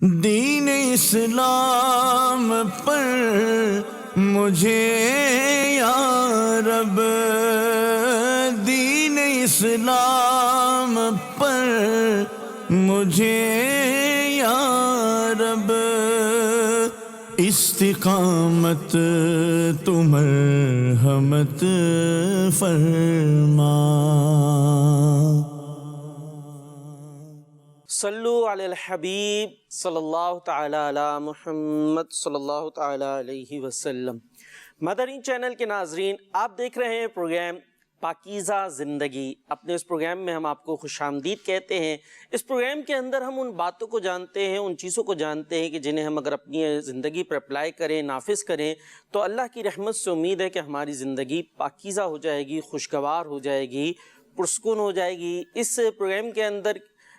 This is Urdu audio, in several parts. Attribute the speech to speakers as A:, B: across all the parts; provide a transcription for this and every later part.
A: دین اسلام پر مجھے یا رب، دین اسلام پر مجھے یا رب، استقامت تو مرحمت فرما۔
B: صلو علی الحبیب صلی اللہ تعالی علی محمد صلی اللہ تعالی علیہ وسلم۔ مدنی چینل کے ناظرین، آپ دیکھ رہے ہیں پروگرام پاکیزہ زندگی۔ اپنے اس پروگرام میں ہم آپ کو خوش آمدید کہتے ہیں۔ اس پروگرام کے اندر ہم ان باتوں کو جانتے ہیں، ان چیزوں کو جانتے ہیں کہ جنہیں ہم اگر اپنی زندگی پر اپلائی کریں، نافذ کریں تو اللہ کی رحمت سے امید ہے کہ ہماری زندگی پاکیزہ ہو جائے گی، خوشگوار ہو جائے گی، پرسکون ہو جائے گی۔ اس پروگرام کے اندر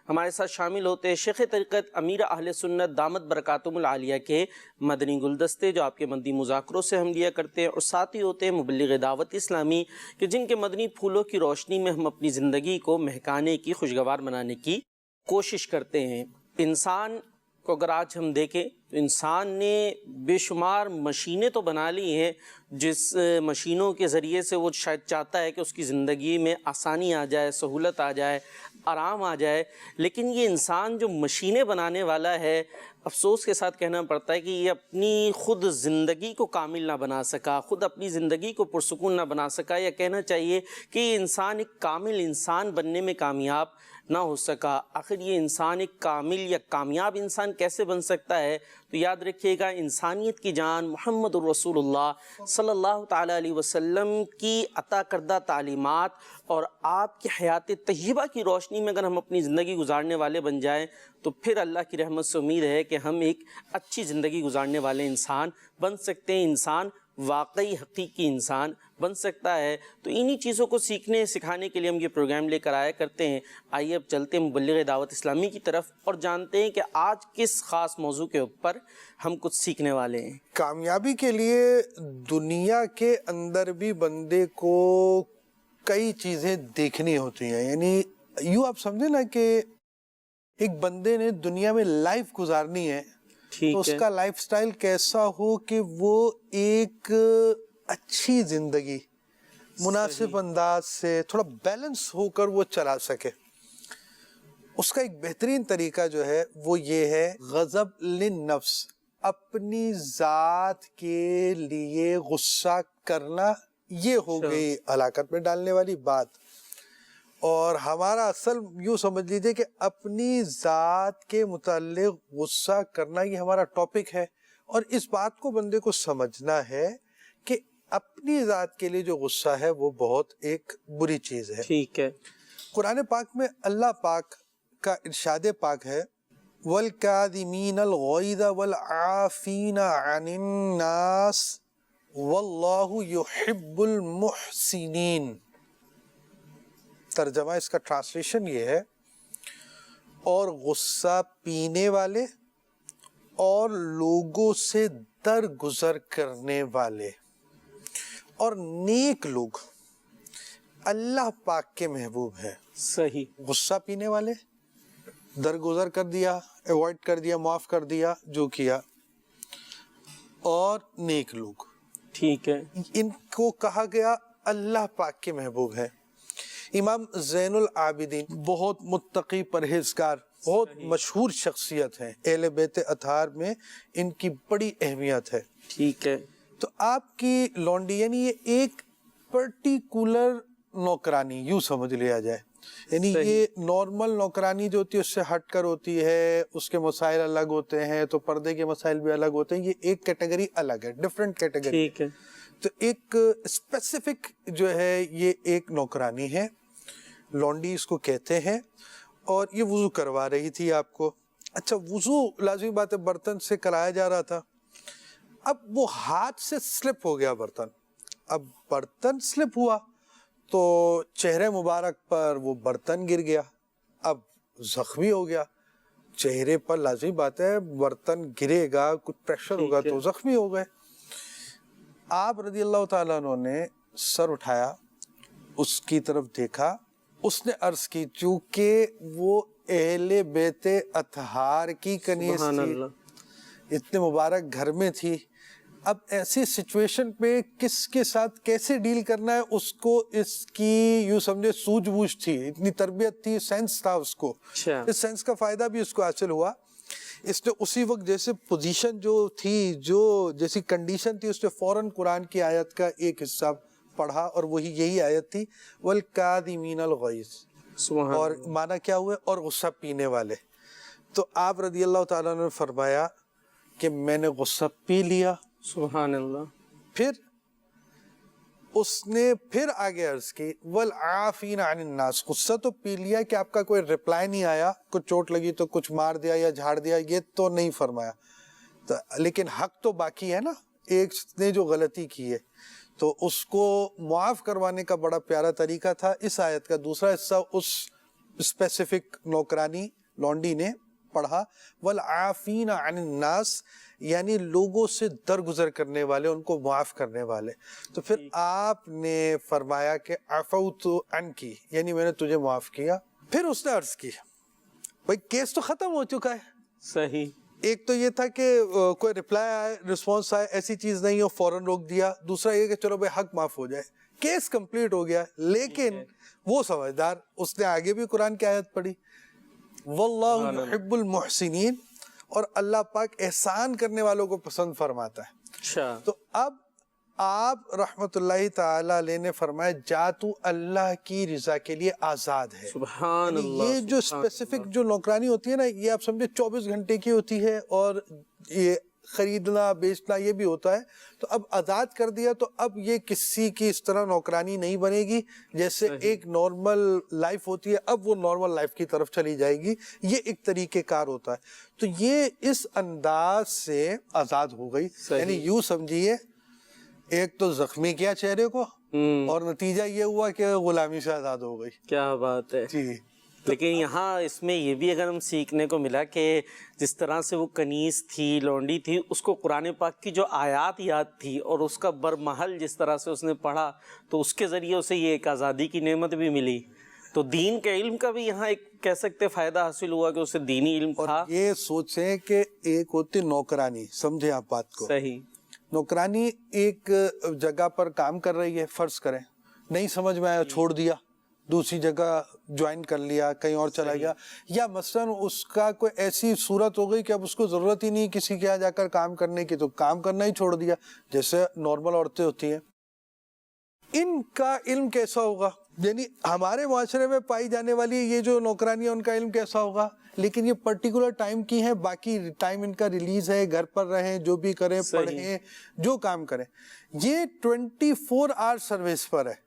B: ہمارے ساتھ شامل ہوتے ہیں شیخ طریقت امیر اہل سنت دامت برکاتہم العالیہ کے مدنی گلدستے، جو آپ کے مدنی مذاکروں سے ہم لیا کرتے ہیں، اور ساتھ ہی ہوتے ہیں مبلغ دعوت اسلامی کہ جن کے مدنی پھولوں کی روشنی میں ہم اپنی زندگی کو مہکانے کی، خوشگوار بنانے کی کوشش کرتے ہیں۔ انسان کو اگر آج ہم دیکھیں تو انسان نے بے شمار مشینیں تو بنا لی ہیں، جس مشینوں کے ذریعے سے وہ شاید چاہتا ہے کہ اس کی زندگی میں آسانی آ جائے، سہولت آ جائے، آرام آ جائے، لیکن یہ انسان جو مشینیں بنانے والا ہے، افسوس کے ساتھ کہنا پڑتا ہے کہ یہ اپنی خود زندگی کو کامل نہ بنا سکا، خود اپنی زندگی کو پرسکون نہ بنا سکا، یا کہنا چاہیے کہ یہ انسان ایک کامل انسان بننے میں کامیاب نہ ہو سکا۔ آخر یہ انسان ایک کامل یا کامیاب انسان کیسے بن سکتا ہے؟ تو یاد رکھیے گا، انسانیت کی جان محمد الرسول اللہ صلی اللہ تعالیٰ علیہ وسلم کی عطا کردہ تعلیمات اور آپ کی حیات طیبہ کی روشنی میں اگر ہم اپنی زندگی گزارنے والے بن جائیں تو پھر اللہ کی رحمت سے امید ہے کہ ہم ایک اچھی زندگی گزارنے والے انسان بن سکتے ہیں، انسان واقعی حقیقی انسان بن سکتا ہے۔ تو انہی چیزوں کو سیکھنے سکھانے کے لیے ہم یہ پروگرام لے کر آیا کرتے ہیں۔ آئیے اب چلتے ہیں مبلغ دعوت اسلامی کی طرف اور جانتے ہیں کہ آج کس خاص موضوع کے اوپر ہم کچھ سیکھنے والے ہیں۔
C: کامیابی کے لیے دنیا کے اندر بھی بندے کو کئی چیزیں دیکھنی ہوتی ہیں، یعنی یوں آپ سمجھیں نا کہ ایک بندے نے دنیا میں لائف گزارنی ہے تو اس کا لائف سٹائل کیسا ہو کہ وہ ایک اچھی زندگی مناسب انداز سے تھوڑا بیلنس ہو کر وہ چلا سکے۔ اس کا ایک بہترین طریقہ جو ہے وہ یہ ہے غضب للنفس، اپنی ذات کے لیے غصہ کرنا۔ یہ ہو گئی ہلاکت میں ڈالنے والی بات، اور ہمارا اصل یوں سمجھ لیجئے کہ اپنی ذات کے متعلق غصہ کرنا یہ ہمارا ٹاپک ہے، اور اس بات کو بندے کو سمجھنا ہے کہ اپنی ذات کے لیے جو غصہ ہے وہ بہت ایک بری چیز ہے۔
B: ٹھیک ہے۔
C: قرآن پاک میں اللہ پاک کا ارشاد پاک ہے وَالْكَاظِمِينَ الْغَيْظَ وَالْعَافِينَ عَنِ النَّاسِ وَاللَّهُ يُحِبُّ الْمُحْسِنِينَ۔ ترجمہ اس کا ٹرانسلیشن یہ ہے، اور غصہ پینے والے اور لوگوں سے درگزر کرنے والے اور نیک لوگ اللہ پاک کے محبوب ہیں۔
B: صحیح۔
C: غصہ پینے والے، درگزر کر دیا، ایوائڈ کر دیا، معاف کر دیا جو کیا، اور نیک لوگ،
B: ٹھیک ہے،
C: ان کو کہا گیا اللہ پاک کے محبوب ہے۔ امام زین العابدین بہت متقی پرہیزگار، بہت مشہور شخصیت ہیں، اہل بیت اطہار میں ان کی بڑی اہمیت ہے۔
B: ٹھیک ہے۔
C: تو آپ کی لونڈی، یعنی یہ ایک پرٹیکولر نوکرانی یوں سمجھ لیا جائے، یعنی یہ نارمل نوکرانی جو ہوتی ہے اس سے ہٹ کر ہوتی ہے، اس کے مسائل الگ ہوتے ہیں، تو پردے کے مسائل بھی الگ ہوتے ہیں، یہ ایک کیٹیگری الگ ہے، ڈیفرنٹ کیٹیگری۔
B: ٹھیک ہے۔
C: تو ایک اسپیسیفک جو ہے یہ ایک نوکرانی ہے، لونڈی اس کو کہتے ہیں، اور یہ وضو کروا رہی تھی آپ کو۔ اچھا، وضو لازمی بات ہے برتن سے کرایا جا رہا تھا، اب وہ ہاتھ سے سلپ ہو گیا برتن، اب برتن سلپ ہوا تو چہرے مبارک پر وہ برتن گر گیا، اب زخمی ہو گیا۔ چہرے پر لازمی بات ہے برتن گرے گا، کچھ پریشر ہوگا تو زخمی ہو گئے۔ آپ رضی اللہ تعالیٰ عنہ نے سر اٹھایا، اس کی طرف دیکھا، اس نے عرض کی، چونکہ وہ اہل بیت اطہار کی کنیز
B: سبحان
C: تھی،
B: اللہ،
C: اتنے مبارک گھر میں تھی. اب ایسی سچویشن پہ کس کے ساتھ کیسے ڈیل کرنا ہے اس کو اس کی یوں سمجھے سوجھ بوجھ تھی، اتنی تربیت تھی، سینس تھا اس کو.
B: اچھا،
C: اس سینس کا فائدہ بھی اس کو حاصل ہوا. اس نے اسی وقت جیسے پوزیشن جو تھی، جو جیسی کنڈیشن تھی، اس نے فوراً قرآن کی آیت کا ایک حصہ پڑھا اور وہی یہی آیت تھی وَالْكَاظِمِينَ الْغَيْظَ،
B: سبحان
C: اور
B: اللہ،
C: معنی کیا ہوئے اور غصہ پینے والے. تو آپ رضی اللہ تعالیٰ نے فرمایا کہ میں نے غصہ پی لیا.
B: سبحان اللہ،
C: پھر اس نے پھر آگے عرض کی وَالْعَافِينَ عَنِ النَّاسِ، غصہ تو پی لیا کہ آپ کا کوئی رپلائی نہیں آیا، کچھ چوٹ لگی تو کچھ مار دیا یا جھاڑ دیا، یہ تو نہیں فرمایا. لیکن حق تو باقی ہے نا، ایک نے جو غلطی کی ہے تو اس کو معاف کروانے کا بڑا پیارا طریقہ تھا. اس آیت کا دوسرا حصہ اس اسپیسیفک نوکرانی لونڈی نے پڑھا وَالْعَافِينَ عَنِ النَّاسِ، یعنی لوگوں سے درگزر کرنے والے، ان کو معاف کرنے والے. تو پھر آپ نے فرمایا کہ عفوت عنکی، یعنی میں نے تجھے معاف کیا. پھر اس نے عرض کی بھائی کیس تو ختم ہو چکا ہے.
B: صحیح،
C: ایک تو یہ تھا کہ کوئی رپلائی آئے، رسپانس آئے، ایسی چیز نہیں ہو فوراً روک دیا. دوسرا یہ کہ چلو بھائی حق معاف ہو جائے، کیس کمپلیٹ ہو گیا. لیکن وہ سمجھدار، اس نے آگے بھی قرآن کی آیت پڑھی واللہ یحب المحسنین، اور اللہ پاک احسان کرنے والوں کو پسند فرماتا ہے.
B: اچھا،
C: تو اب آپ رحمت اللہ تعالی علیہ نے فرمایا جا تو اللہ کی رضا کے لیے آزاد ہے.
B: سبحان
C: یعنی
B: اللہ،
C: یہ جو اسپیسیفک جو نوکرانی ہوتی ہے نا، یہ آپ سمجھے 24 گھنٹے کی ہوتی ہے، اور یہ خریدنا بیچنا یہ بھی ہوتا ہے. تو اب آزاد کر دیا تو اب یہ کسی کی اس طرح نوکرانی نہیں بنے گی جیسے ایک نارمل لائف ہوتی ہے، اب وہ نارمل لائف کی طرف چلی جائے گی. یہ ایک طریقہ کار ہوتا ہے. تو یہ اس انداز سے آزاد ہو گئی. یعنی یوں سمجھیے ایک تو زخمی کیا چہرے کو، اور نتیجہ یہ ہوا کہ غلامی سے آزاد ہو گئی.
B: کیا بات ہے.
C: جی،
B: لیکن یہاں اس میں یہ بھی اگر ہم سیکھنے کو ملا کہ جس طرح سے وہ کنیز تھی، لونڈی تھی، اس کو قرآن پاک کی جو آیات یاد تھی اور اس کا برمحل جس طرح سے اس نے پڑھا تو اس کے ذریعے اسے یہ ایک آزادی کی نعمت بھی ملی. تو دین کے علم کا بھی یہاں ایک کہہ سکتے فائدہ حاصل ہوا کہ اسے دینی علم تھا.
C: اور یہ سوچیں کہ ایک ہوتی نوکرانی، سمجھے آپ بات کو.
B: صحیح،
C: نوکرانی ایک جگہ پر کام کر رہی ہے، فرض کریں نہیں سمجھ میں آیا چھوڑ دیا، دوسری جگہ جوائن کر لیا، کہیں اور چلا گیا. یا مثلاً اس کا کوئی ایسی صورت ہو گئی کہ اب اس کو ضرورت ہی نہیں کسی کے یہاں جا کر کام کرنے کی، تو کام کرنا ہی چھوڑ دیا جیسے نارمل عورتیں ہوتی ہیں. ان کا علم کیسا ہوگا؟ یعنی ہمارے معاشرے میں پائی جانے والی یہ جو نوکرانی ہے ان کا علم کیسا ہوگا؟ لیکن یہ پرٹیکولر ٹائم کی ہیں، باقی ٹائم ان کا ریلیز ہے، گھر پر رہیں، جو بھی کریں، پڑھیں، جو کام کریں. یہ 24 آور سروس پر ہے.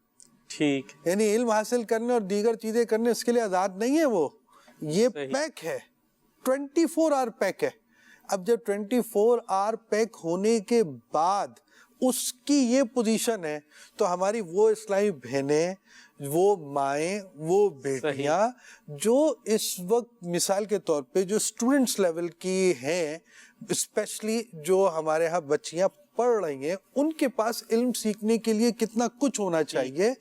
B: ٹھیک،
C: یعنی علم حاصل کرنے اور دیگر چیزیں کرنے اس کے لیے آزاد نہیں ہے. وہ یہ پیک ہے، 24 آور پیک ہے. اب جب 24 آور پیک ہونے کے بعد اس کی یہ پوزیشن ہے تو ہماری وہ اسلامی بہنیں، وہ مائیں، وہ بیٹیاں جو اس وقت مثال کے طور پہ جو اسٹوڈنٹس لیول کی ہیں، اسپیشلی جو ہمارے ہاں بچیاں پڑھ رہی ہیں، ان کے پاس علم سیکھنے کے لیے کتنا کچھ ہونا چاہیے.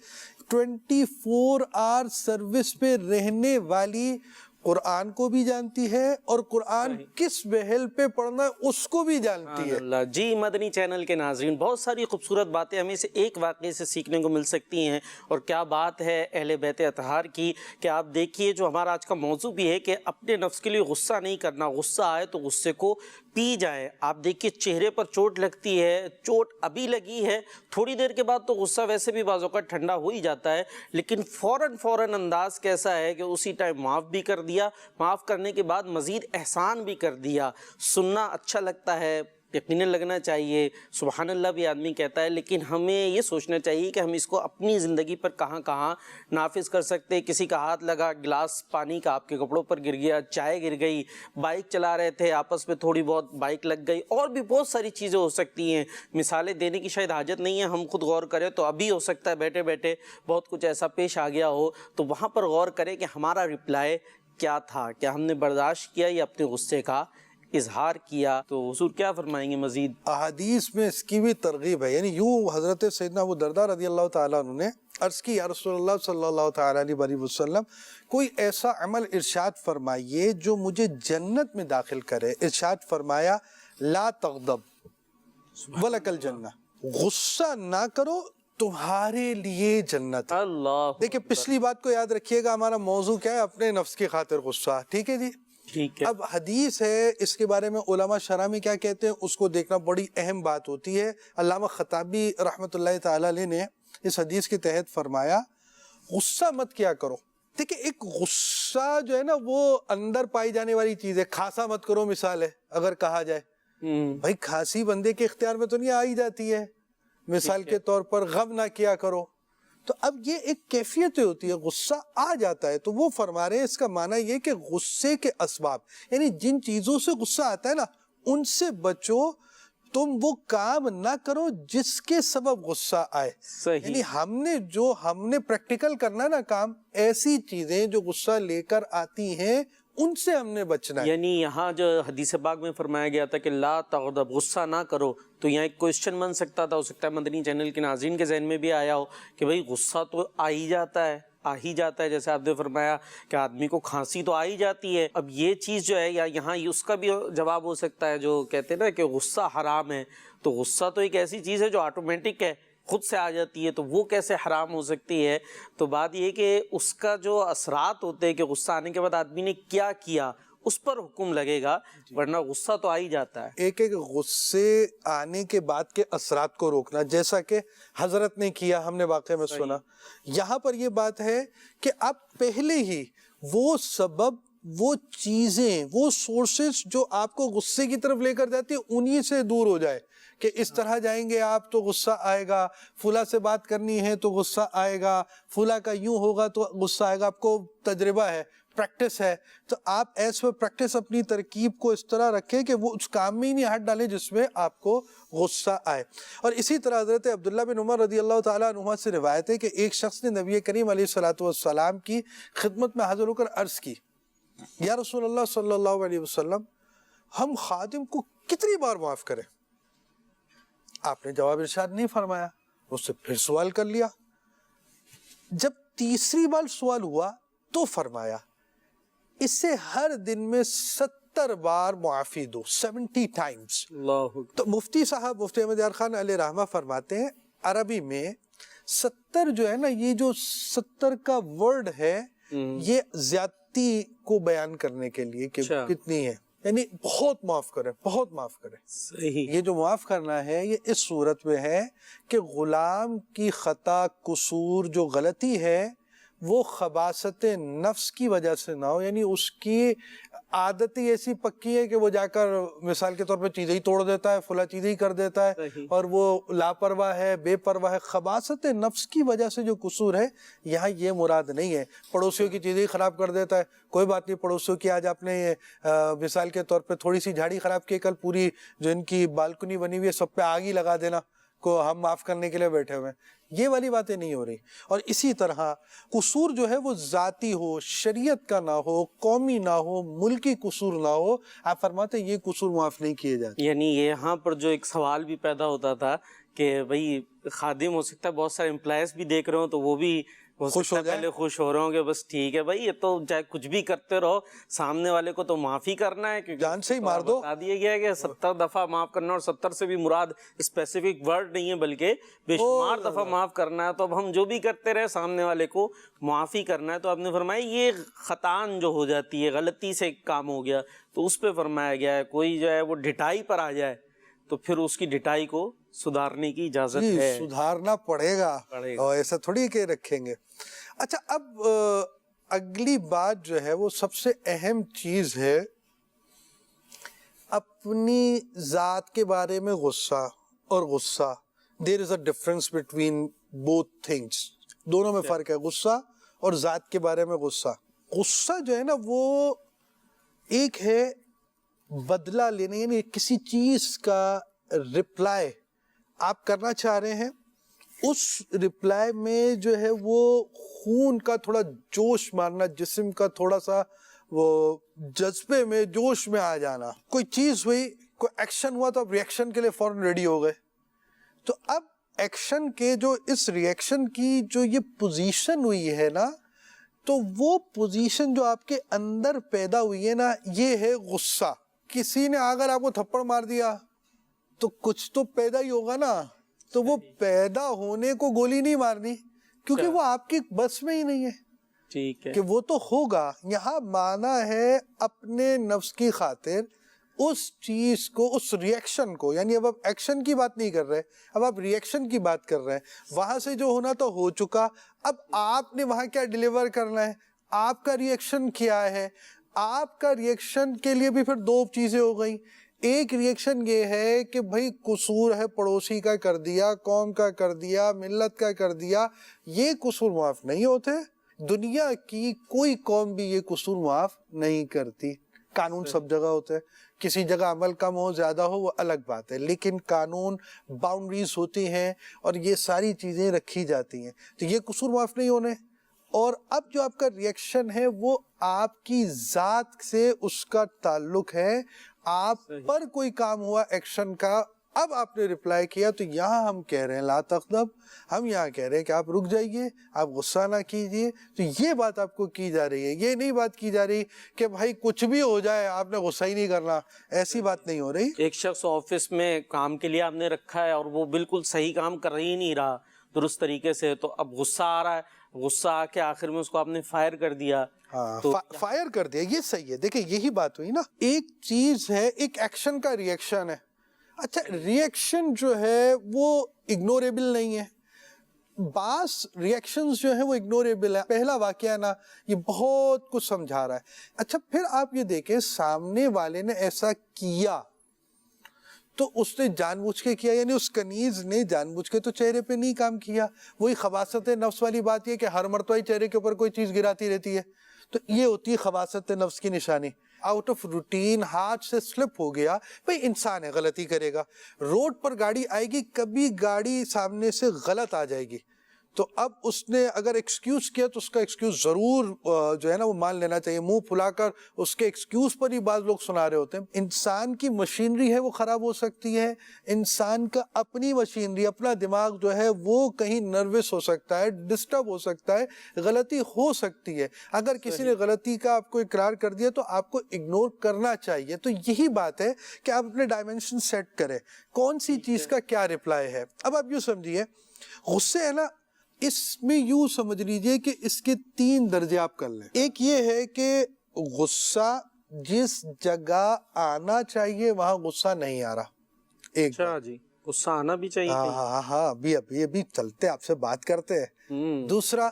C: 24 آور سروس پہ رہنے والی قرآن کو بھی جانتی ہے اور قرآن کس محل پہ پڑھنا ہے اس کو بھی جانتی ہے.
B: اللہ. جی مدنی چینل کے ناظرین، بہت ساری خوبصورت باتیں ہمیں سے ایک واقعے سے سیکھنے کو مل سکتی ہیں. اور کیا بات ہے اہل بیت اطہار کی کہ آپ دیکھیے جو ہمارا آج کا موضوع بھی ہے کہ اپنے نفس کے لیے غصہ نہیں کرنا، غصہ آئے تو غصے کو پی جائیں. آپ دیکھیے چہرے پر چوٹ لگتی ہے، چوٹ ابھی لگی ہے، تھوڑی دیر کے بعد تو غصہ ویسے بھی بعض اوقات ٹھنڈا ہو ہی جاتا ہے، لیکن فوراً انداز کیسا ہے کہ اسی ٹائم معاف بھی کر دیا، معاف کرنے کے بعد مزید احسان بھی کر دیا. سننا اچھا لگتا ہے، یقیناً لگنا چاہیے، سبحان اللہ بھی آدمی کہتا ہے، لیکن ہمیں یہ سوچنا چاہیے کہ ہم اس کو اپنی زندگی پر کہاں کہاں نافذ کر سکتے. کسی کا ہاتھ لگا، گلاس پانی کا آپ کے کپڑوں پر گر گیا، چائے گر گئی، بائک چلا رہے تھے آپس میں تھوڑی بہت بائک لگ گئی، اور بھی بہت ساری چیزیں ہو سکتی ہیں. مثالیں دینے کی شاید حاجت نہیں ہے، ہم خود غور کریں تو ابھی ہو سکتا ہے بیٹھے بیٹھے بہت کچھ ایسا پیش آ گیا ہو، تو وہاں پر غور کریں کہ ہمارا رپلائی کیا تھا، کیا ہم نے برداشت کیا یا اپنے غصے کا اظہار کیا، تو حضور کیا فرمائیں گے مزید؟
C: احادیث میں اس کی بھی ترغیب ہے، یعنی یوں حضرت سیدنا ابو درداء رضی اللہ تعالیٰ عنہ نے عرض کی یا رسول اللہ صلی اللہ تعالیٰ علیہ وسلم کوئی ایسا عمل ارشاد فرمائیے جو مجھے جنت میں داخل کرے۔ ارشاد فرمایا لا تغضب ولک الجنہ، غصہ نہ کرو تمہارے لیے جنت۔
B: اللہ
C: دیکھیں پچھلی بات کو یاد رکھیے گا، ہمارا موضوع کیا ہے؟ اپنے نفس کی خاطر غصہ، ٹھیک ہے جی؟
B: ٹھیک ہے۔
C: اب حدیث ہے، اس کے بارے میں علماء شرح میں کیا کہتے ہیں اس کو دیکھنا بڑی اہم بات ہوتی ہے۔ علامہ خطابی رحمۃ اللہ تعالی علیہ نے اس حدیث کے تحت فرمایا غصہ مت کیا کرو۔ دیکھیں ایک غصہ جو ہے نا وہ اندر پائی جانے والی چیز ہے، کھاسا مت کرو مثال ہے اگر کہا جائے، بھائی کھانسی بندے کے اختیار میں تو نہیں آئی جاتی ہے، مثال کے طور پر غم نہ کیا کرو، تو اب یہ ایک کیفیت ہوتی ہے، غصہ آ جاتا ہے، تو وہ فرما رہے ہیں اس کا معنی یہ کہ غصے کے اسباب، یعنی جن چیزوں سے غصہ آتا ہے نا ان سے بچو، تم وہ کام نہ کرو جس کے سبب غصہ آئے۔
B: صحیح۔
C: یعنی ہم نے پریکٹیکل کرنا نا کام، ایسی چیزیں جو غصہ لے کر آتی ہیں ان سے ہم نے بچنا ہے۔
B: یعنی یہاں جو حدیث پاک میں فرمایا گیا تھا کہ لا تغضب، غصہ نہ کرو، تو یہاں ایک کوشچن بن سکتا تھا، ہو سکتا ہے مدنی چینل کے ناظرین کے ذہن میں بھی آیا ہو کہ بھئی غصہ تو آ ہی جاتا ہے، جیسے آپ نے فرمایا کہ آدمی کو کھانسی تو آ ہی جاتی ہے۔ اب یہ چیز جو ہے یا یہاں اس کا بھی جواب ہو سکتا ہے جو کہتے ہیں نا کہ غصہ حرام ہے، تو غصہ تو ایک ایسی چیز ہے جو آٹومیٹک ہے، خود سے آ جاتی ہے، تو وہ کیسے حرام ہو سکتی ہے؟ تو بات یہ کہ اس کا جو اثرات ہوتے ہیں کہ غصہ آنے کے بعد آدمی نے کیا کیا اس پر حکم لگے گا، ورنہ غصہ تو آ ہی جاتا ہے۔
C: ایک غصے آنے کے بعد کے اثرات کو روکنا، جیسا کہ حضرت نے کیا، ہم نے واقعہ میں سنا۔ یہاں پر یہ بات ہے کہ آپ پہلے ہی وہ سبب، وہ چیزیں، وہ سورسز جو آپ کو غصے کی طرف لے کر جاتی ہیں انہی سے دور ہو جائے، کہ اس طرح جائیں گے آپ تو غصہ آئے گا، فلاں سے بات کرنی ہے تو غصہ آئے گا، فلاں کا یوں ہوگا تو غصہ آئے گا۔ آپ کو تجربہ ہے، پریکٹس ہے، تو آپ ایز پر پریکٹس اپنی ترکیب کو اس طرح رکھیں کہ وہ اس کام میں ہی نہیں ہاتھ ڈالیں جس میں آپ کو غصہ آئے۔ اور اسی طرح حضرت عبداللہ بن عمر رضی اللہ تعالیٰ عنہ سے روایت ہے کہ ایک شخص نے نبی کریم علیہ السلام کی خدمت میں حاضر ہو کر عرض کی یا رسول اللہ صلی اللہ علیہ وسلم ہم خادم کو کتنی بار معاف کریں؟ آپ نے جواب ارشاد نہیں فرمایا، اس سے پھر سوال کر لیا، جب تیسری بار سوال ہوا تو فرمایا اس سے ہر دن میں 70 بار معافی دو، 70 ٹائمز۔ تو مفتی صاحب مفتی احمد یار خان علیہ رحمہ فرماتے ہیں عربی میں 70 جو ہے نا، یہ جو 70 کا ورڈ ہے یہ زیادتی کو بیان کرنے کے لیے کہ کتنی ہے، یعنی بہت معاف کرے، بہت معاف کرے۔
B: صحیح۔
C: یہ جو معاف کرنا ہے یہ اس صورت میں ہے کہ غلام کی خطا، قصور، جو غلطی ہے وہ خباثت نفس کی وجہ سے نہ ہو، یعنی اس کی عادت ہی ایسی پکی ہے کہ وہ جا کر مثال کے طور پہ چیزیں ہی توڑ دیتا ہے، فلاں چیزیں ہی کر دیتا ہے، اور وہ لاپرواہ ہے، بے پرواہ ہے۔ خباثت نفس کی وجہ سے جو قصور ہے یہاں یہ مراد نہیں ہے۔ پڑوسیوں کی چیزیں ہی خراب کر دیتا ہے، کوئی بات نہیں، پڑوسیوں کی آج آپ نے مثال کے طور پہ تھوڑی سی جھاڑی خراب کی، کل پوری جو ان کی بالکنی بنی ہوئی ہے سب پہ آگ ہی لگا دینا، کو ہم معاف کرنے کے لیے بیٹھے ہوئے ہیں، یہ والی باتیں نہیں ہو رہی۔ اور اسی طرح قصور جو ہے وہ ذاتی ہو، شریعت کا نہ ہو، قومی نہ ہو، ملکی قصور نہ ہو، آپ فرماتے ہیں یہ قصور معاف نہیں کیے جاتے۔
B: یعنی یہاں پر جو ایک سوال بھی پیدا ہوتا تھا کہ بھئی خادم ہو سکتا ہے بہت سارے امپلائز بھی دیکھ رہے ہوں تو وہ بھی خوش ہو جائے، پہلے خوش ہو رہے ہوں گے بس ٹھیک ہے بھائی، یہ تو چاہے کچھ بھی کرتے رہو سامنے والے کو تو معافی کرنا ہے، کیونکہ
C: جان سے ہی مار دو۔
B: بتا دیا گیا ہے کہ 70 دفعہ معاف کرنا، اور 70 سے بھی مراد اسپیسیفک ورڈ نہیں ہے بلکہ بے شمار دفعہ معاف کرنا ہے۔ تو اب ہم جو بھی کرتے رہے سامنے والے کو معافی کرنا ہے۔ تو آپ نے فرمایا یہ خطان جو ہو جاتی ہے، غلطی سے ایک کام ہو گیا تو اس پہ فرمایا گیا ہے کوئی جو ہے وہ ڈٹائی پر آ جائے تو پھر اس کی ڈٹائی کو سدھارنے کی اجازت ہے،
C: سدھارنا پڑے گا، اور ایسا تھوڑی کہ رکھیں گے۔ اچھا اب اگلی بات جو ہے وہ سب سے اہم چیز ہے، اپنی ذات کے بارے میں غصہ اور غصہ، there is a difference between both things, دونوں میں فرق ہے، غصہ اور ذات کے بارے میں غصہ۔ غصہ جو ہے نا وہ ایک ہے بدلہ لینے، یعنی کسی چیز کا رپلائی آپ کرنا چاہ رہے ہیں، اس رپلائی میں جو ہے وہ خون کا تھوڑا جوش مارنا، جسم کا تھوڑا سا وہ جذبے میں جوش میں آ جانا. کوئی چیز ہوئی, کوئی ایکشن ہوا تو آپ ریئیکشن کے لیے فوراً ریڈی ہو گئے. تو اب ایکشن کے جو اس ریئیکشن کی جو یہ پوزیشن ہوئی ہے نا, تو وہ پوزیشن جو آپ کے اندر پیدا ہوئی ہے نا, یہ ہے غصہ. کسی نے اگر آپ کو تھپڑ مار دیا تو کچھ تو پیدا ہی ہوگا نا, تو وہ پیدا ہونے کو گولی نہیں مارنی, کیونکہ وہ آپ کی بس میں ہی نہیں ہے.
B: ٹھیک ہے
C: کہ وہ تو ہوگا. یہاں معنی ہے اپنے نفس کی خاطر اس چیز کو, اس ریئیکشن کو, یعنی اب آپ ایکشن کی بات نہیں کر رہے, اب آپ ریئیکشن کی بات کر رہے ہیں. وہاں سے جو ہونا تو ہو چکا, اب آپ نے وہاں کیا ڈیلیور کرنا ہے, آپ کا ریئیکشن کیا ہے. آپ کا ریئیکشن کے لیے بھی پھر دو چیزیں ہو گئیں. ایک ریئیکشن یہ ہے کہ بھائی قصور ہے, پڑوسی کا کر دیا, قوم کا کر دیا, ملت کا کر دیا, یہ قصور معاف نہیں ہوتے. دنیا کی کوئی قوم بھی یہ قصور معاف نہیں کرتی. قانون سب جگہ ہوتے ہیں, کسی جگہ عمل کم ہو زیادہ ہو وہ الگ بات ہے, لیکن قانون, باؤنڈریز ہوتی ہیں اور یہ ساری چیزیں رکھی جاتی ہیں, تو یہ قصور معاف نہیں ہونے. اور اب جو آپ کا ریئیکشن ہے وہ آپ کی ذات سے اس کا تعلق ہے. آپ پر کوئی کام ہوا ایکشن کا, اب آپ نے رپلائی کیا, تو یہاں ہم کہہ رہے ہیں لا تغضب, ہم یہاں کہہ رہے ہیں کہ آپ رک جائیے, آپ غصہ نہ کیجئے. تو یہ بات آپ کو کی جا رہی ہے, یہ نہیں بات کی جا رہی کہ بھائی کچھ بھی ہو جائے آپ نے غصہ ہی نہیں کرنا, ایسی بات نہیں ہو رہی.
B: ایک شخص آفس میں کام کے لیے آپ نے رکھا ہے اور وہ بالکل صحیح کام کر ہی نہیں رہا درست طریقے سے, تو اب غصہ آ رہا ہے, غصہ آ کے آخر میں اس کو آپ نے فائر کر دیا.
C: فائر کر دیا, یہ صحیح ہے. دیکھیں یہی بات ہوئی نا, ایک چیز ہے, ایک ایکشن کا ریئیکشن ہے. اچھا ریئیکشن جو ہے وہ اگنوریبل نہیں ہے. بعض ریئیکشنز جو ہیں وہ اگنوریبل ہے. پہلا واقعہ نا یہ بہت کچھ سمجھا رہا ہے. اچھا پھر آپ یہ دیکھیں, سامنے والے نے ایسا کیا تو اس نے جان بوجھ کے کیا, یعنی اس کنیز نے جان بوجھ کے تو چہرے پہ نہیں کام کیا. وہی خباثت نفس والی بات یہ کہ ہر مرتبہ چہرے کے اوپر کوئی چیز گراتی رہتی ہے, تو یہ ہوتی ہے خباثت نفس کی نشانی. آؤٹ آف روٹین ہاتھ سے سلپ ہو گیا, بھئی انسان ہے غلطی کرے گا. روڈ پر گاڑی آئے گی, کبھی گاڑی سامنے سے غلط آ جائے گی, تو اب اس نے اگر ایکسکیوز کیا تو اس کا ایکسکیوز ضرور جو ہے نا وہ مان لینا چاہیے. منہ پھلا کر اس کے ایکسکیوز پر ہی بعض لوگ سنا رہے ہوتے ہیں. انسان کی مشینری ہے وہ خراب ہو سکتی ہے, انسان کا اپنی مشینری, اپنا دماغ جو ہے وہ کہیں نروس ہو سکتا ہے, ڈسٹرب ہو سکتا ہے, غلطی ہو سکتی ہے. اگر کسی نے غلطی کا آپ کو اقرار کر دیا تو آپ کو اگنور کرنا چاہیے. تو یہی بات ہے کہ آپ اپنے ڈائمنشن سیٹ کریں, کون سی چیز کا کیا رپلائی ہے. اب آپ یوں سمجھیے, غصے ہے نا, اس میں یوں سمجھ لیجئے کہ اس کے 3 درجے آپ کر لیں. ایک یہ ہے کہ غصہ جس جگہ آنا چاہیے وہاں غصہ نہیں آ رہا. ایک
B: اچھا جی, غصہ آنا بھی چاہیے.
C: ہاں ابھی چلتے آپ سے بات کرتے ہیں. دوسرا,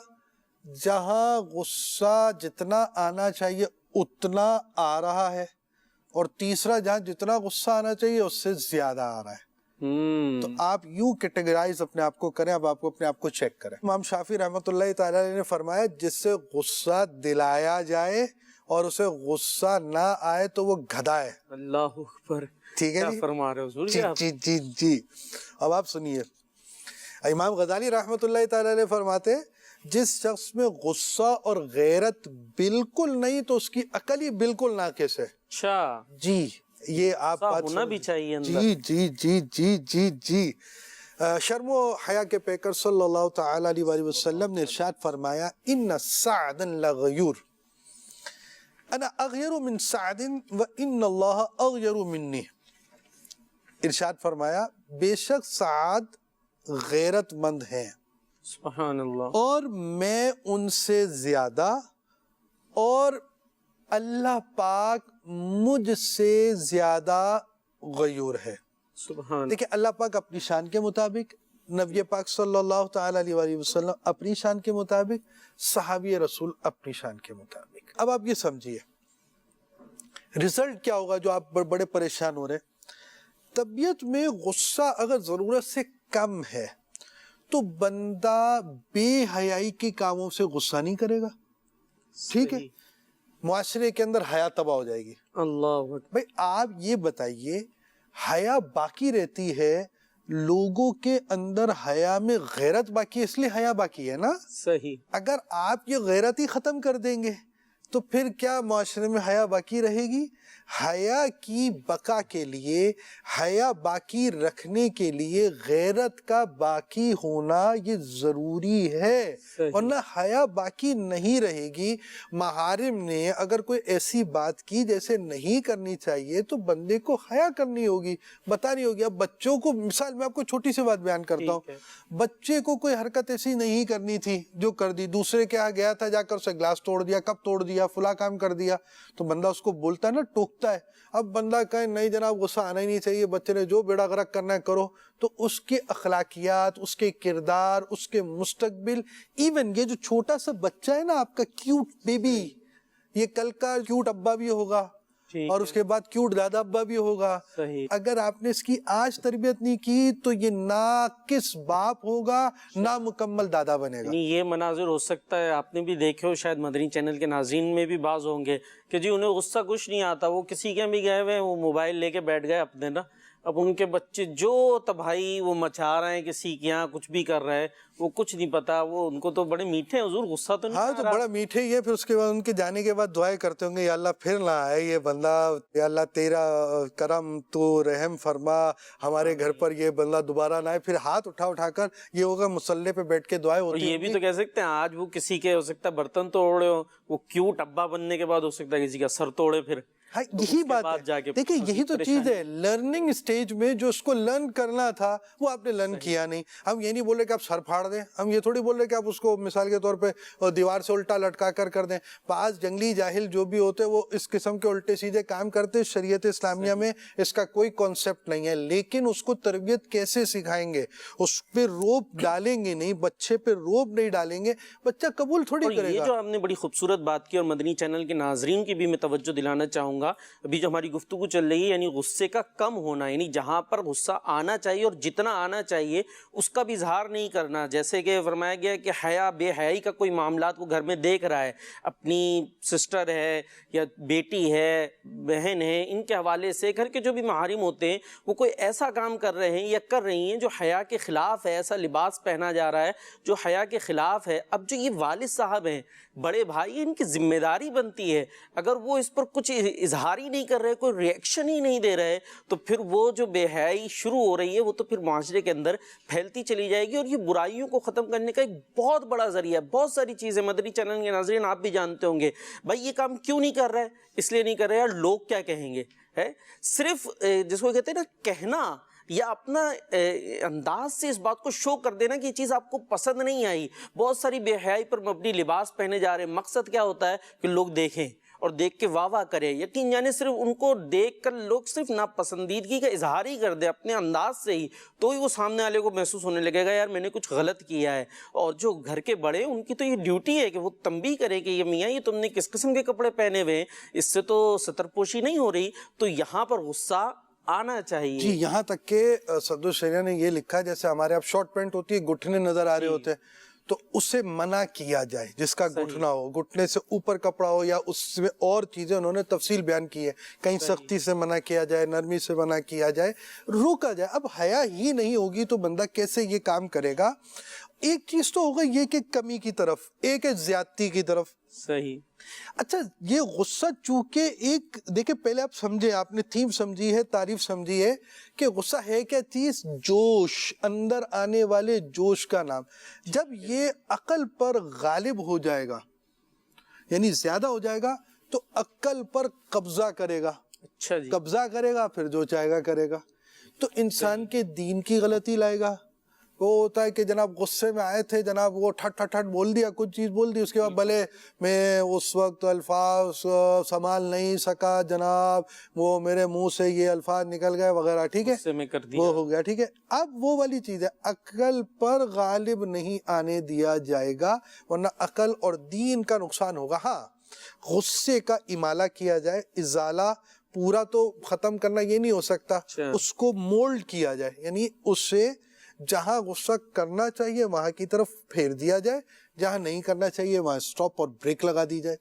C: جہاں غصہ جتنا آنا چاہیے اتنا آ رہا ہے, اور تیسرا جہاں جتنا غصہ آنا چاہیے اس سے زیادہ آ رہا ہے. تو آپ یوں کیٹیگرائز اپنے آپ کو کریں. اب آپ کو اپنے آپ کو چیک کریں. امام شافعی رحمۃ اللہ تعالیٰ نے فرمایا جس سے غصہ دلایا جائے اور اسے غصہ نہ آئے تو وہ گدھا ہے.
B: اللہ اکبر,
C: ٹھیک ہے
B: کیا
C: جی,
B: فرما رہے ہو حضور جی آپ؟
C: جی. اب آپ سنیے, امام غزالی رحمۃ اللہ تعالیٰ نے فرماتے جس شخص میں غصہ اور غیرت بالکل نہیں تو اس کی عقل ہی بالکل ناقص ہے.
B: اچھا
C: جی, یہ آپ بات
B: ہونا بھی چاہیے اندر.
C: جی. شرم و حیا کے پیکر صلی اللہ تعالی علیہ وآلہ وسلم نے ارشاد فرمایا ان سعدا لغیور انا اغیر من سعد وان اللہ اغیر منی. ارشاد فرمایا بے شک سعد غیرت مند ہیں
B: سبحان اللہ,
C: اور میں ان سے زیادہ, اور اللہ پاک مجھ سے زیادہ غیور ہے.
B: سبحان.
C: دیکھیں اللہ پاک اپنی شان کے مطابق, نبی پاک صلی اللہ تعالی علیہ وآلہ وسلم اپنی شان کے مطابق, صحابی رسول اپنی شان کے مطابق. اب آپ یہ سمجھیے رزلٹ کیا ہوگا جو آپ بڑے پریشان ہو رہے ہیں. طبیعت میں غصہ اگر ضرورت سے کم ہے تو بندہ بے حیائی کے کاموں سے غصہ نہیں کرے گا. ٹھیک ہے, معاشرے کے اندر حیا تباہ ہو جائے گی.
B: اللہ اکبر.
C: بھائی آپ یہ بتائیے, حیا باقی رہتی ہے, لوگوں کے اندر حیا میں غیرت باقی ہے, اس لیے حیا باقی ہے نا.
B: صحیح.
C: اگر آپ یہ غیرت ہی ختم کر دیں گے تو پھر کیا معاشرے میں حیا باقی رہے گی؟ حیا کی بقا کے لیے، حیا باقی رکھنے کے لیے غیرت کا باقی ہونا یہ ضروری ہے، ورنہ حیا باقی نہیں رہے گی۔ محارم نے اگر کوئی ایسی بات کی جیسے نہیں کرنی چاہیے تو بندے کو حیا کرنی ہوگی، بتانی ہوگی۔ اب بچوں کو مثال میں آپ کو چھوٹی سی بات بیان کرتا ہوں، بچے کو کوئی حرکت ایسی نہیں کرنی تھی جو کر دی، دوسرے کے یہاں گیا تھا، جا کر اسے گلاس توڑ دیا، کپ توڑ دیا، فلاں کام کر دیا، تو بندہ اس کو بولتا ہے نا، ٹوکتا ہے۔ اب بندہ کہے نہیں جناب غصہ آنا ہی نہیں چاہیے، بچے نے جو بیڑا غرق کرنا ہے کرو، تو اس کے اخلاقیات، اس کے کردار، اس کے مستقبل، ایون یہ جو چھوٹا سا بچہ ہے نا آپ کا کیوٹ بیبی، یہ کل کا کیوٹ ابا بھی ہوگا اور اس کے بعد کیوٹ دادا ابا بھی ہوگا۔ اگر آپ نے اس کی آج تربیت نہیں کی تو یہ ناقص باپ ہوگا، نامکمل دادا بنے گا۔
B: یہ مناظر ہو سکتا ہے آپ نے بھی دیکھے ہو، شاید مدنی چینل کے ناظرین میں بھی بعض ہوں گے کہ جی انہیں غصہ کچھ نہیں آتا، وہ کسی کے بھی گئے ہوئے وہ موبائل لے کے بیٹھ گئے اپنے نا، اب ان کے بچے جو تباہی وہ مچا رہے ہیں، کسی کے یہاں کچھ بھی کر رہے ہیں، وہ کچھ نہیں پتا، وہ ان کو تو بڑے میٹھے ہیں حضور، غصہ تو نہیں
C: ہاں تو بڑا میٹھے ہی ہے۔ پھر اس کے بعد ان کے جانے کے بعد دعائیں کرتے ہوں گے، یا اللہ پھر نہ آئے یہ بندہ، یا اللہ تیرا کرم، تو رحم فرما ہمارے گھر پر، یہ بندہ دوبارہ نہ آئے۔ پھر ہاتھ اٹھا کر یہ ہوگا مصلی پہ بیٹھ کے دعائیں ہوتی ہیں۔
B: یہ بھی تو کہہ سکتے ہیں آج وہ کسی کے ہو سکتا ہے برتن توڑے ہو، وہ کیوٹ ابا بننے کے بعد ہو سکتا ہے کسی کا سر توڑے پھر۔
C: ہاں یہی بات ہے، دیکھیں یہی تو چیز ہے، لرننگ سٹیج میں جو اس کو لرن کرنا تھا وہ آپ نے لرن کیا نہیں۔ ہم یہ نہیں بول رہے کہ آپ سر پھاڑ دیں، ہم یہ تھوڑی بول رہے کہ آپ اس کو مثال کے طور پہ دیوار سے الٹا لٹکا کر دیں۔ بعض جنگلی جاہل جو بھی ہوتے وہ اس قسم کے الٹے سیدھے کام کرتے، شریعت اسلامیہ میں اس کا کوئی کانسیپٹ نہیں ہے، لیکن اس کو تربیت کیسے سکھائیں گے؟ اس پہ روب ڈالیں گے نہیں، بچے پہ روب نہیں ڈالیں گے، بچہ قبول تھوڑی کرے گا۔
B: یہ جو آپ نے بڑی خوبصورت بات کی، اور مدنی چینل کے ناظرین کی بھی میں توجہ دلانا چاہوں گا، ابھی جو ہماری گفتگو چل رہی ہے یعنی غصے کا کم ہونا، یعنی جہاں پر غصہ آنا چاہیے اور جتنا آنا چاہیے اس کا بھی اظہار نہیں کرنا۔ جیسے کہ فرمایا گیا کہ حیا بے حیائی کا کوئی معاملات وہ گھر میں دیکھ رہا ہے، اپنی سسٹر ہے یا بیٹی ہے، بہن ہے، ان کے حوالے سے گھر کے جو بھی محارم ہوتے ہیں وہ کوئی ایسا کام کر رہے ہیں یا کر رہی ہیں جو حیا کے خلاف ہے، ایسا لباس پہنا جا رہا ہے جو حیا کے خلاف ہے۔ اب جو یہ والد صاحب ہیں، بڑے بھائی، ان کی ذمہ داری بنتی ہے، اگر وہ اس پر کچھ اظہار ہی نہیں کر رہے، کوئی ریئیکشن ہی نہیں دے رہے، تو پھر وہ جو بے حیائی شروع ہو رہی ہے وہ تو پھر معاشرے کے اندر پھیلتی چلی جائے گی، اور یہ برائیوں کو ختم کرنے کا ایک بہت بڑا ذریعہ ہے۔ بہت ساری چیزیں مدنی چینل کے ناظرین آپ بھی جانتے ہوں گے، بھائی یہ کام کیوں نہیں کر رہے؟ اس لیے نہیں کر رہے یار لوگ کیا کہیں گے، ہے صرف جس کو کہتے ہیں نا کہنا یا اپنا انداز سے اس بات کو شو کر دینا کہ یہ چیز آپ کو پسند نہیں آئی۔ بہت ساری بے حیائی پر مبنی لباس پہنے جا رہے ہیں، مقصد کیا ہوتا ہے کہ لوگ دیکھیں اور دیکھ کے واہ واہ کریں، یقین جانے صرف ان کو دیکھ کر لوگ صرف ناپسندیدگی کا اظہار ہی کر دیں اپنے انداز سے ہی، تو ہی وہ سامنے والے کو محسوس ہونے لگے گا یار میں نے کچھ غلط کیا ہے۔ اور جو گھر کے بڑے ان کی تو یہ ڈیوٹی ہے کہ وہ تنبیہ کریں کہ یہ میاں یہ تم نے کس قسم کے کپڑے پہنے ہوئے ہیں، اس سے تو ستر پوشی نہیں ہو رہی، تو یہاں پر غصہ آنا چاہیے۔
C: جی یہاں تک کہ صدر الشریعہ نے یہ لکھا، جیسے ہمارے اب شارٹ پینٹ ہوتی ہے، گھٹنے نظر آ رہے ہوتے ہیں، تو اسے منع کیا جائے، جس کا گھٹنا ہو، گھٹنے سے اوپر کپڑا ہو یا اس میں اور چیزیں انہوں نے تفصیل بیان کی ہے، کہیں سختی سے منع کیا جائے، نرمی سے منع کیا جائے، روکا جائے۔ اب حیا ہی نہیں ہوگی تو بندہ کیسے یہ کام کرے گا؟ ایک چیز تو ہوگا یہ کہ کمی کی طرف، ایک ہے زیادتی کی طرف۔
B: صحیح۔
C: اچھا یہ غصہ چونکہ ایک دیکھیں پہلے آپ سمجھیں، آپ نے تھیم سمجھی ہے، تعریف سمجھی ہے کہ غصہ ہے کیا چیز؟ جوش، اندر آنے والے جوش کا نام۔ جب یہ عقل پر غالب ہو جائے گا، یعنی زیادہ ہو جائے گا، تو عقل پر قبضہ کرے گا۔
B: اچھا جی۔
C: قبضہ کرے گا پھر جو چاہے گا کرے گا، تو انسان کے دین کی غلطی لائے گا۔ وہ ہوتا ہے کہ جناب غصے میں آئے تھے، جناب وہ ٹھٹ ٹھٹ ٹھٹ بول دیا، کچھ چیز بول دی، اس کے بعد بھلے میں اس وقت الفاظ سنبھال نہیں سکا جناب، وہ میرے منہ سے یہ الفاظ نکل گئے وغیرہ، ٹھیک ہے، وہ ہو گیا، ٹھیک ہے۔ اب وہ والی چیز ہے، عقل پر غالب نہیں آنے دیا جائے گا، ورنہ عقل اور دین کا نقصان ہوگا۔ ہاں غصے کا امالہ کیا جائے، ازالہ پورا تو ختم کرنا یہ نہیں ہو سکتا، اس کو مولڈ کیا جائے، یعنی اس سے جہاں غصہ کرنا چاہیے وہاں کی طرف پھیر دیا جائے, جہاں نہیں کرنا چاہیے وہاں سٹاپ اور بریک لگا دی جائے.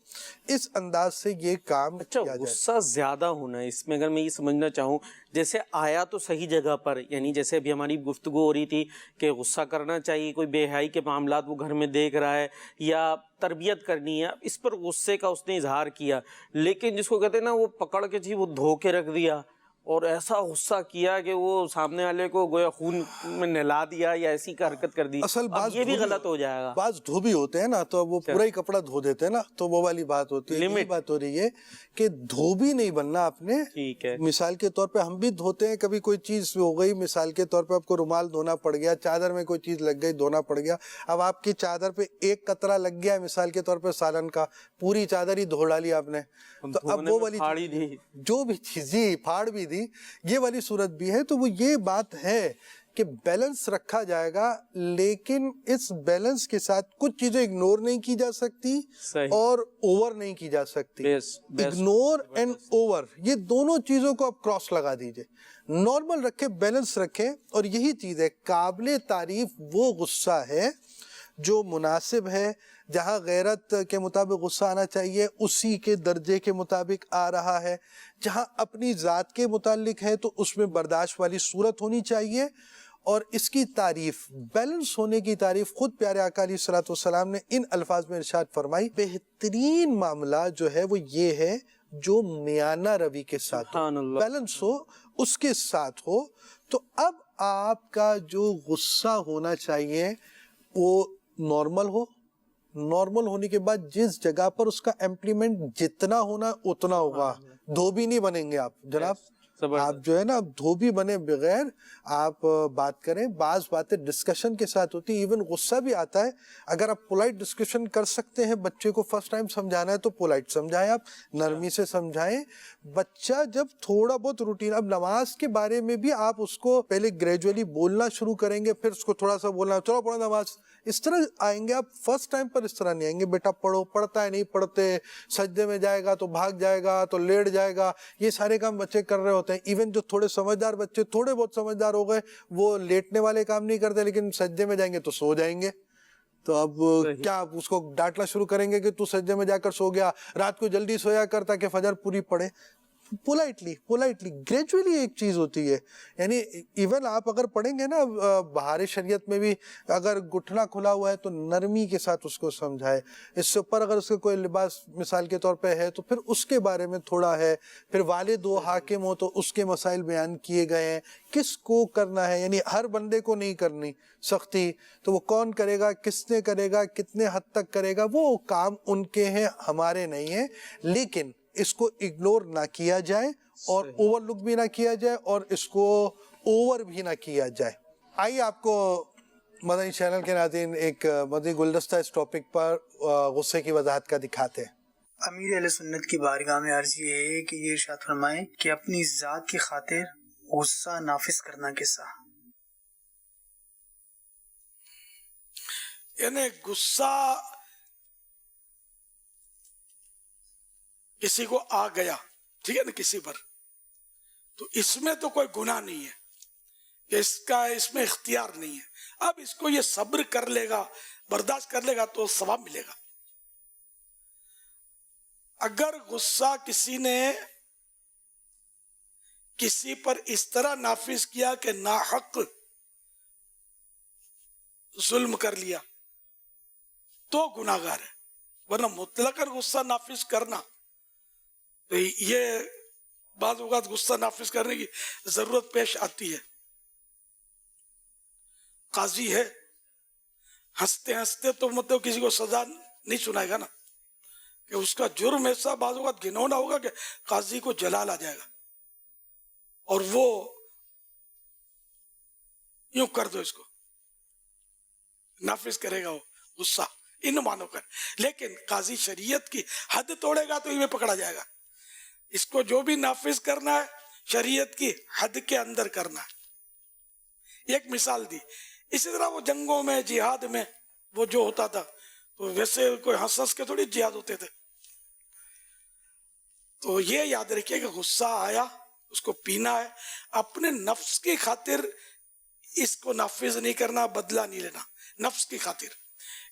C: اس انداز سے یہ کام
B: اچھا,
C: کیا جائے.
B: غصہ زیادہ ہونا ہے اس میں اگر میں یہ سمجھنا چاہوں, جیسے آیا تو صحیح جگہ پر, یعنی جیسے ابھی ہماری گفتگو ہو رہی تھی کہ غصہ کرنا چاہیے, کوئی بے حیائی کے معاملات وہ گھر میں دیکھ رہا ہے یا تربیت کرنی ہے, اس پر غصے کا اس نے اظہار کیا, لیکن جس کو کہتے ہیں نا وہ پکڑ کے جی وہ دھو کے رکھ دیا اور ایسا غصہ کیا کہ وہ سامنے والے کو گویا خون میں نہلا دیا یا ایسی حرکت کر دی,
C: اصل
B: اب یہ بھی غلط ہو جائے گا.
C: بعض دھوبی ہوتے ہیں نا تو وہ پورا ہی کپڑا دھو دیتے ہیں نا, تو وہ والی بات ہوتی ہے. یہی بات ہو رہی ہے کہ دھوبی نہیں بننا آپ نے.
B: ٹھیک ہے,
C: مثال کے طور پہ ہم بھی دھوتے ہیں, کبھی کوئی چیز ہو گئی, مثال کے طور پہ آپ کو رومال دھونا پڑ گیا, چادر میں کوئی چیز لگ گئی دھونا پڑ گیا, اب آپ کی چادر پہ ایک قطرہ لگ گیا مثال کے طور پہ سالن کا, پوری چادر ہی دھو ڈالی آپ نے, تو اب وہ والی جو بھی چیز پھاڑ بھی دی, یہ والی صورت بھی ہے. تو وہ یہ بات ہے کہ بیلنس رکھا جائے گا, لیکن اس بیلنس کے ساتھ کچھ چیزیں اگنور نہیں کی جا سکتی اور اوور نہیں کی جا سکتی. اگنور اینڈ اوور یہ دونوں چیزوں کو آپ کراس لگا دیجئے, نارمل رکھیں, بیلنس رکھیں, اور یہی چیز ہے قابل تعریف وہ غصہ ہے جو مناسب ہے, جہاں غیرت کے مطابق غصہ آنا چاہیے اسی کے درجے کے مطابق آ رہا ہے, جہاں اپنی ذات کے متعلق ہے تو اس میں برداشت والی صورت ہونی چاہیے. اور اس کی تعریف, بیلنس ہونے کی تعریف خود پیارے آقا علیہ الصلوۃ والسلام نے ان الفاظ میں ارشاد فرمائی, بہترین معاملہ جو ہے وہ یہ ہے جو میانہ روی کے ساتھ بیلنس ہو, اس کے ساتھ ہو. تو اب آپ کا جو غصہ ہونا چاہیے وہ نارمل ہو, نارمل ہونے کے بعد جس جگہ پر اس کا امپلیمنٹ جتنا ہونا اتنا ہوگا. دھوبی نہیں بنیں گے آپ جناب, آپ جو ہے نا دھوبی بنے بغیر آپ بات کریں. بعض باتیں ڈسکشن کے ساتھ ہوتی, ایون غصہ بھی آتا ہے, اگر آپ پولائٹ ڈسکشن کر سکتے ہیں, بچے کو فرسٹ ٹائم سمجھانا ہے تو پولائٹ سمجھائیں, آپ نرمی سے سمجھائیں. بچہ جب تھوڑا بہت روٹین, اب نماز کے بارے میں بھی آپ اس کو پہلے گریجولی بولنا شروع کریں گے, پھر اس کو تھوڑا سا بولنا, چلو پڑھو نماز, اس طرح آئیں گے آپ. فرسٹ ٹائم پر اس طرح نہیں آئیں گے, بیٹا پڑھو, پڑھتا ہے نہیں پڑھتے, سجدے میں جائے گا تو بھاگ جائے گا تو لیٹ جائے گا, یہ سارے کام بچے کر رہے ہوتے ہیں. ایون جو تھوڑے سمجھدار بچے تھوڑے بہت سمجھدار ہو گئے وہ لیٹنے والے کام نہیں کرتے, لیکن سجدے میں جائیں گے تو سو جائیں گے. تو اب کیا آپ اس کو ڈانٹنا شروع کریں گے کہ تو سجدے میں جا کر سو گیا, رات کو جلدی سویا کر تاکہ فجر پوری پڑے. پولائٹلی گریجولی ایک چیز ہوتی ہے. یعنی ایون آپ اگر پڑھیں گے نا بہار شریعت میں بھی, اگر گھٹنا کھلا ہوا ہے تو نرمی کے ساتھ اس کو سمجھائے. اس سے اوپر اگر اس کا کوئی لباس مثال کے طور پہ ہے تو پھر اس کے بارے میں تھوڑا ہے. پھر والد و حاکم ہو تو اس کے مسائل بیان کیے گئے ہیں, کس کو کرنا ہے. یعنی ہر بندے کو نہیں کرنی سختی, تو وہ کون کرے گا, کس نے کرے گا, کتنے حد تک کرے گا, وہ کام ان کے ہیں, ہمارے نہیں ہیں. لیکن اس کو اگنور نہ کیا جائے اور اوور لک بھی نہ کیا جائے اور اس کو اوور بھی نہ کیا جائے. آئیے آپ کو مدنی چینل کے ناظرین ایک مدنی گلدستہ اس ٹاپک پر غصے کی وضاحت کا دکھاتے ہیں.
D: امیر اہل سنت کی بارگاہ میں عرض یہ ہے کہ یہ ارشاد فرمائیں کہ اپنی ذات کی خاطر غصہ نافذ کرنا کیسا.
E: یعنی غصہ کسی کو آ گیا, ٹھیک ہے نا, کسی پر, تو اس میں تو کوئی گناہ نہیں ہے کہ اس میں اختیار نہیں ہے. اب اس کو یہ صبر کر لے گا, برداشت کر لے گا تو ثواب ملے گا. اگر غصہ کسی نے کسی پر اس طرح نافذ کیا کہ ناحق ظلم کر لیا تو گناہگار ہے, ورنہ مطلقاً غصہ نافذ کرنا, تو یہ بعض اوقات غصہ نافذ کرنے کی ضرورت پیش آتی ہے. قاضی ہے, ہنستے ہنستے تو مطلب کسی کو سزا نہیں سنائے گا نا, کہ اس کا جرم ایسا بعض اوقات گھنونا ہوگا کہ قاضی کو جلال آ جائے گا اور وہ یوں کر دو, اس کو نافذ کرے گا وہ غصہ ان معنوں کر. لیکن قاضی شریعت کی حد توڑے گا تو یہ پکڑا جائے گا. اس کو جو بھی نافذ کرنا ہے شریعت کی حد کے اندر کرنا ہے. ایک مثال دی, اسی طرح وہ جنگوں میں جہاد میں وہ جو ہوتا تھا تو ویسے کوئی ہنس ہنس کے تھوڑی جہاد ہوتے تھے. تو یہ یاد رکھیے کہ غصہ آیا, اس کو پینا ہے, اپنے نفس کی خاطر اس کو نافذ نہیں کرنا, بدلہ نہیں لینا نفس کی خاطر.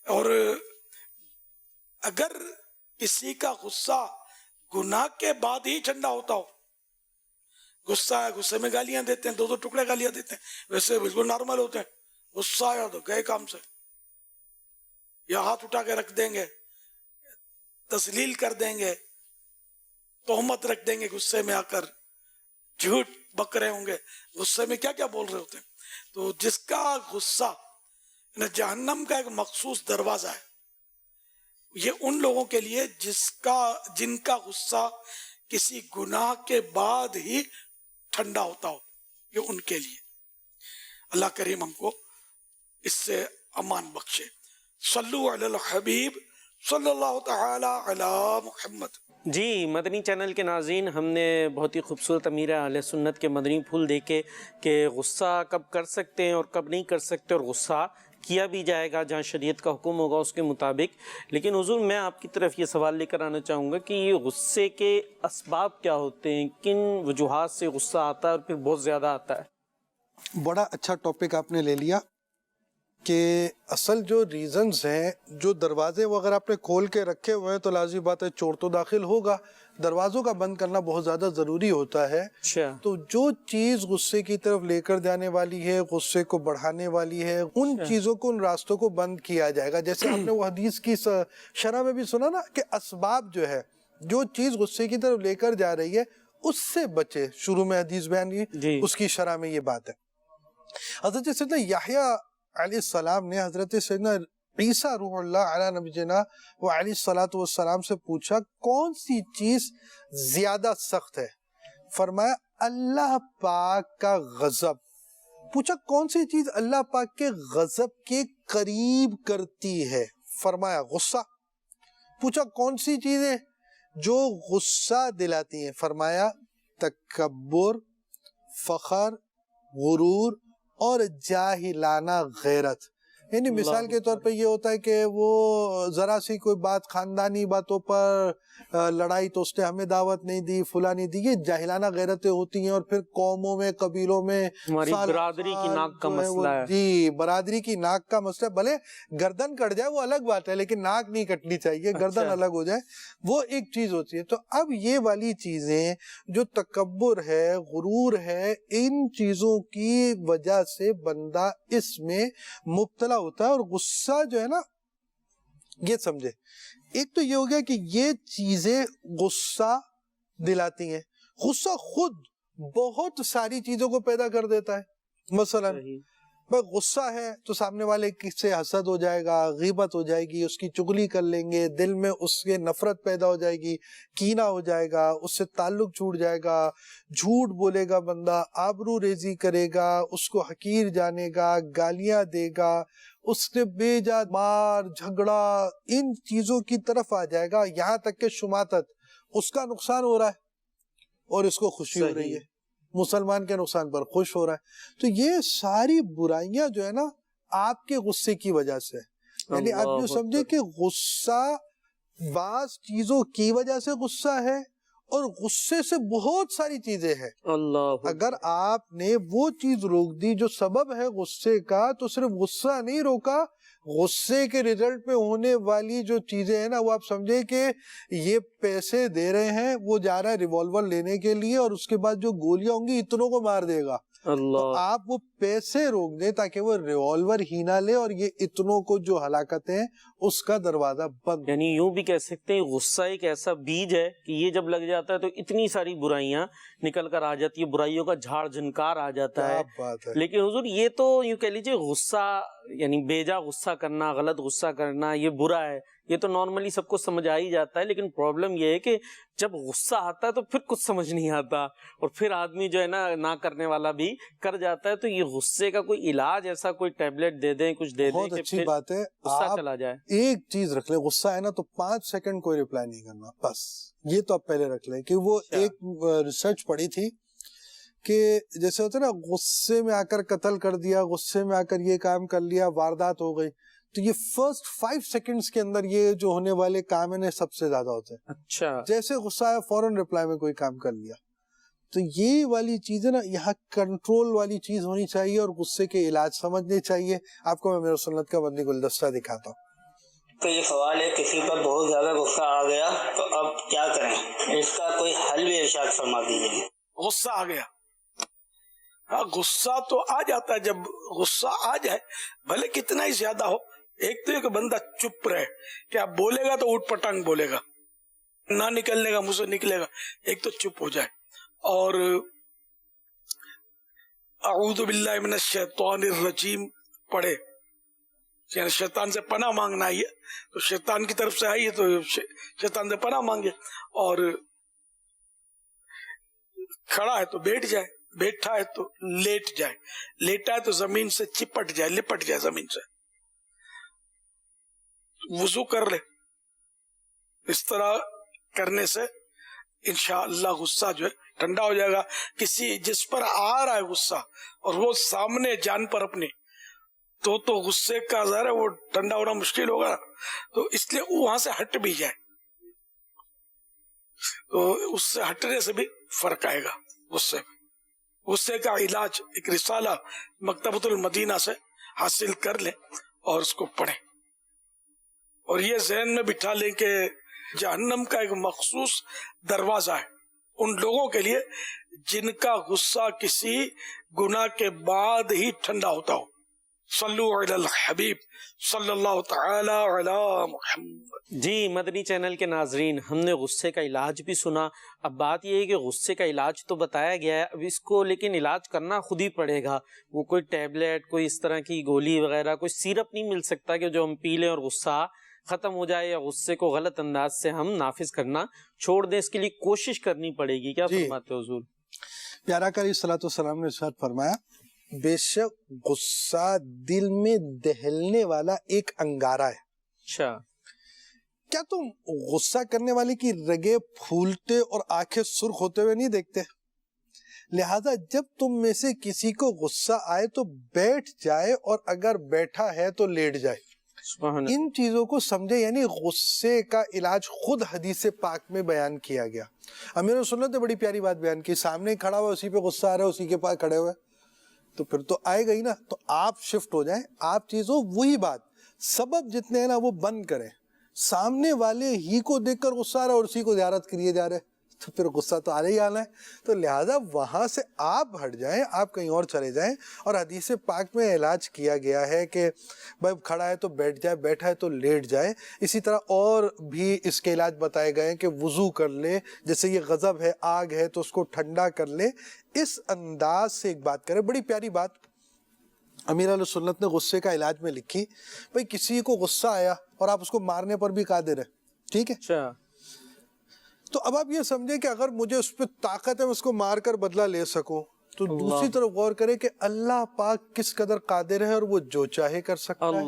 E: اور اگر کسی کا غصہ گناہ کے بعد ہی ٹھنڈا ہوتا ہو, غصہ ہے, غصے میں گالیاں دیتے ہیں, 2 ٹکڑے گالیاں دیتے ہیں, ویسے بالکل نارمل ہوتے ہیں, غصہ آیا تو گئے کام سے, یا ہاتھ اٹھا کے رکھ دیں گے, تسلیل کر دیں گے, تہمت رکھ دیں گے, غصے میں آ کر جھوٹ بک رہے ہوں گے, غصے میں کیا کیا بول رہے ہوتے ہیں. تو جس کا غصہ جہنم کا ایک مخصوص دروازہ ہے, یہ ان لوگوں کے لیے جن کا غصہ کسی گناہ کے بعد ہی ٹھنڈا ہوتا ہو, یہ ان کے لیے. اللہ کریم ہم کو اس سے امان بخشے. صلو علی الحبیب صلی اللہ تعالی علی محمد.
B: جی مدنی چینل کے ناظرین, ہم نے بہت ہی خوبصورت امیر اہل سنت کے مدنی پھول دیکھے کہ غصہ کب کر سکتے ہیں اور کب نہیں کر سکتے, اور غصہ کیا بھی جائے گا جہاں شریعت کا حکم ہوگا اس کے مطابق. لیکن حضور میں آپ کی طرف یہ سوال لے کر آنا چاہوں گا کہ یہ غصے کے اسباب کیا ہوتے ہیں, کن وجوہات سے غصہ آتا ہے اور پھر بہت زیادہ آتا ہے؟
C: بڑا اچھا ٹاپک آپ نے لے لیا کہ اصل جو ریزنز ہیں, جو دروازے وغیرہ آپ نے کھول کے رکھے ہوئے ہیں تو لازمی بات ہے چور تو داخل ہوگا, دروازوں کا بند کرنا بہت زیادہ ضروری ہوتا ہے. تو جو چیز غصے کی طرف لے کر جانے والی ہے, غصے کو بڑھانے والی ہے, ان چیزوں کو, ان راستوں کو بند کیا جائے گا. جیسے آپ نے وہ حدیث کی شرح میں بھی سنا نا کہ اسباب جو ہے, جو چیز غصے کی طرف لے کر جا رہی ہے اس سے بچے. شروع میں حدیث بیان کی, اس کی شرح میں یہ بات ہے. حضرت سیدنا یحییٰ علیہ السلام نے حضرت سیدنا عیسیٰ روح اللہ علیہ نبی جنا و علیہ السلام سے پوچھا کون سی چیز زیادہ سخت ہے؟ فرمایا اللہ پاک کا غضب. پوچھا کون سی چیز اللہ پاک کے غضب کے قریب کرتی ہے؟ فرمایا غصہ. پوچھا کون سی چیزیں جو غصہ دلاتی ہیں؟ فرمایا تکبر, فخر, غرور اور جاہلانہ غیرت. یعنی مثال کے طور پہ یہ ہوتا ہے کہ وہ ذرا سی کوئی بات, خاندانی باتوں پر لڑائی تو اس نے ہمیں دعوت نہیں دی, فلاں نہیں دی, یہ جاہلانہ غیرتیں ہوتی ہیں. اور پھر قوموں میں, قبیلوں میں
B: برادری کی ناک کا مسئلہ ہے.
C: جی برادری کی ناک کا مسئلہ, بھلے گردن کٹ جائے وہ الگ بات ہے, لیکن ناک نہیں کٹنی چاہیے, گردن الگ ہو جائے, وہ ایک چیز ہوتی ہے. تو اب یہ والی چیزیں جو تکبر ہے, غرور ہے, ان چیزوں کی وجہ سے بندہ اس میں مبتلا ہوتا ہے. اور غصہ جو ہے نا, یہ سمجھے, ایک تو یہ ہو گیا کہ یہ چیزیں غصہ دلاتی ہیں. غصہ خود بہت ساری چیزوں کو پیدا کر دیتا ہے. مثلا غصہ ہے تو سامنے والے سے حسد ہو جائے گا, غیبت ہو جائے گی, اس کی چغلی کر لیں گے, دل میں اس کے نفرت پیدا ہو جائے گی, کینہ ہو جائے گا, اس سے تعلق چھوٹ جائے گا, جھوٹ بولے گا بندہ, آبرو ریزی کرے گا, اس کو حقیر جانے گا, گالیاں دے گا, اس سے بے جا مار جھگڑا, ان چیزوں کی طرف آ جائے گا. یہاں تک کہ شماتت, اس کا نقصان ہو رہا ہے اور اس کو خوشی ہو رہی ہے, مسلمان کے نقصان پر خوش ہو رہا ہے. تو یہ ساری برائیاں جو ہے نا آپ کے غصے کی وجہ سے, یعنی آپ جو سمجھے کہ غصہ بعض چیزوں کی وجہ سے غصہ ہے, اور غصے سے بہت ساری چیزیں ہیں. اگر آپ نے وہ چیز روک دی جو سبب ہے غصے کا, تو صرف غصہ نہیں روکا, غصے کے ریزلٹ میں ہونے والی جو چیزیں ہیں نا, وہ آپ سمجھے کہ یہ پیسے دے رہے ہیں, وہ جا رہا ہے ریوالور لینے کے لیے, اور اس کے بعد جو گولیاں ہوں گی اتنوں کو مار دے گا. تو آپ وہ پیسے روک دیں تاکہ وہ ریوالور ہی نہ لے, اور یہ اتنوں کو جو ہلاکتیں ہیں اس کا دروازہ بند.
B: یعنی یوں بھی کہہ سکتے ہیں غصہ ایک ایسا بیج ہے کہ یہ جب لگ جاتا ہے تو اتنی ساری برائیاں نکل کر آ جاتی ہے, برائیوں کا جھاڑ جھنکار آ جاتا ہے. لیکن حضور یہ تو یوں کہہ لیجئے غصہ یعنی بیجا غصہ کرنا, غلط غصہ کرنا, یہ برا ہے, یہ تو نارملی سب کو سمجھ آ ہی جاتا ہے. لیکن پرابلم یہ ہے کہ جب غصہ آتا ہے تو پھر کچھ سمجھ نہیں آتا, اور پھر آدمی جو ہے نا کرنے والا بھی کر جاتا ہے. تو یہ غصے کا کوئی علاج, ایسا کوئی ٹیبلٹ دے دیں, کچھ دے دیں,
C: بہت اچھی بات ہے.
B: غصہ چلا جائے.
C: ایک چیز رکھ لیں, غصہ ہے نا تو 5 سیکنڈ کوئی ریپلائی نہیں کرنا, بس یہ تو آپ پہلے رکھ لیں. کہ وہ ایک ریسرچ پڑھی تھی کہ جیسے ہوتا ہے نا, غصے میں آ کر قتل کر دیا, غصے میں آ کر یہ کام کر لیا, واردات ہو گئی, تو یہ فرسٹ 5 سیکنڈز کے اندر یہ جو ہونے والے کام ہیں سب سے زیادہ ہوتے ہیں.
B: اچھا,
C: جیسے غصہ آیا فوراً ریپلائی میں کوئی کام کر لیا. تو یہ والی چیزیں نا یہاں کنٹرول والی چیز ہونی چاہیے اور غصے کے علاج سمجھنے چاہیے. آپ کو میں میرے سنت کا بندی گلدستہ دکھاتا ہوں.
F: تو یہ سوال ہے کسی پر بہت زیادہ غصہ آ گیا تو اب کیا کریں؟ اس کا کوئی حل بھی ارشاد فرما دیجیے.
E: غصہ آ گیا، ہاں غصہ تو آ جاتا ہے. جب غصہ آ جائے بھلے کتنا ہی زیادہ ہو، ایک تو یہ کہ بندہ چپ رہے، کہ آپ بولے گا تو اوٹ پٹانگ بولے گا، نہ نکلنے کا منہ سے نکلے گا. ایک تو چپ ہو جائے اور اعوذ باللہ من الشیطان الرجیم پڑھے، یعنی شیطان سے پناہ مانگنا آئی ہے تو شیطان کی طرف سے آئی ہے تو شیطان سے پناہ مانگے. اور کھڑا ہے تو بیٹھ جائے، بیٹھا ہے تو لیٹ جائے، لیٹا ہے تو زمین سے چپٹ جائے، لپٹ جائے زمین سے. وضو کر لے. اس طرح کرنے سے انشاءاللہ غصہ جو ہے ٹھنڈا ہو جائے گا. کسی جس پر آ رہا ہے غصہ اور وہ سامنے جان پر اپنی، تو غصے کا ظاہر ہے وہ ٹھنڈا ہونا مشکل ہوگا، تو اس لیے وہاں سے ہٹ بھی جائے تو اس سے ہٹنے سے بھی فرق آئے گا. غصے کا علاج ایک رسالہ مکتبۃ المدینہ سے حاصل کر لیں اور اس کو پڑھیں، اور یہ ذہن میں بٹھا لیں کہ جہنم کا ایک مخصوص دروازہ ہے ان لوگوں کے لیے جن کا غصہ کسی گناہ کے بعد ہی ٹھنڈا ہوتا ہو. صلو علی الحبیب صلی اللہ تعالی علی محمد.
B: جی مدنی چینل کے ناظرین، ہم نے غصے کا علاج بھی سنا. اب بات یہ ہے کہ غصے کا علاج تو بتایا گیا ہے، اب اس کو لیکن علاج کرنا خود ہی پڑے گا. وہ کوئی ٹیبلٹ، کوئی اس طرح کی گولی وغیرہ، کوئی سیرپ نہیں مل سکتا کہ جو ہم پی لیں اور غصہ ختم ہو جائے یا غصے کو غلط انداز سے ہم نافذ کرنا چھوڑ دیں. اس کے لیے کوشش کرنی پڑے گی. کیا فرماتے حضور؟
C: پیارا کا علیہ الصلوۃ والسلام نے ارشاد فرمایا، بے شک غصہ دل میں دہلنے والا ایک انگارہ ہے.
B: اچھا،
C: کیا تم غصہ کرنے والے کی رگیں پھولتے اور آنکھیں سرخ ہوتے ہوئے نہیں دیکھتے؟ لہذا جب تم میں سے کسی کو غصہ آئے تو بیٹھ جائے، اور اگر بیٹھا ہے تو لیٹ جائے. ان چیزوں کو سمجھے. یعنی غصے کا علاج خود حدیث پاک میں بیان کیا گیا. امیر سنت نے بڑی پیاری بات بیان کی. سامنے کھڑا ہوا، اسی پہ غصہ آ رہا ہے، اسی کے پاس کھڑے ہوئے، تو پھر تو آئے گا ہی نا. تو آپ شفٹ ہو جائیں. آپ چیزوں وہی بات، سبب جتنے ہیں نا وہ بند کریں. سامنے والے ہی کو دیکھ کر غصہ آ رہا ہے اور اسی کو زیارت کریے جا رہے ہیں، تو پھر غصہ تو آ رہی آنا ہے. تو لہٰذا وہاں سے آپ ہٹ جائیں، آپ کہیں اور چلے جائیں. اور حدیث پاک میں علاج کیا گیا ہے کہ بھائی کھڑا ہے تو بیٹھ جائے، بیٹھا ہے تو لیٹ جائے. اسی طرح اور بھی اس کے علاج بتائے گئے ہیں کہ وضو کر لے، جیسے یہ غضب ہے، آگ ہے، تو اس کو ٹھنڈا کر لے. اس انداز سے ایک بات کرے. بڑی پیاری بات امیر علیہ سنت نے غصے کا علاج میں لکھی. بھئی کسی کو غصہ آیا اور آپ اس کو مارنے پر بھی قادر ہیں، ٹھیک ہے؟
B: اچھا،
C: تو اب آپ یہ سمجھیں کہ اگر مجھے اس پہ طاقت ہے میں اس کو مار کر بدلہ لے سکوں، تو دوسری طرف غور کرے کہ اللہ پاک کس قدر قادر ہے اور وہ جو چاہے کر سکتا ہے.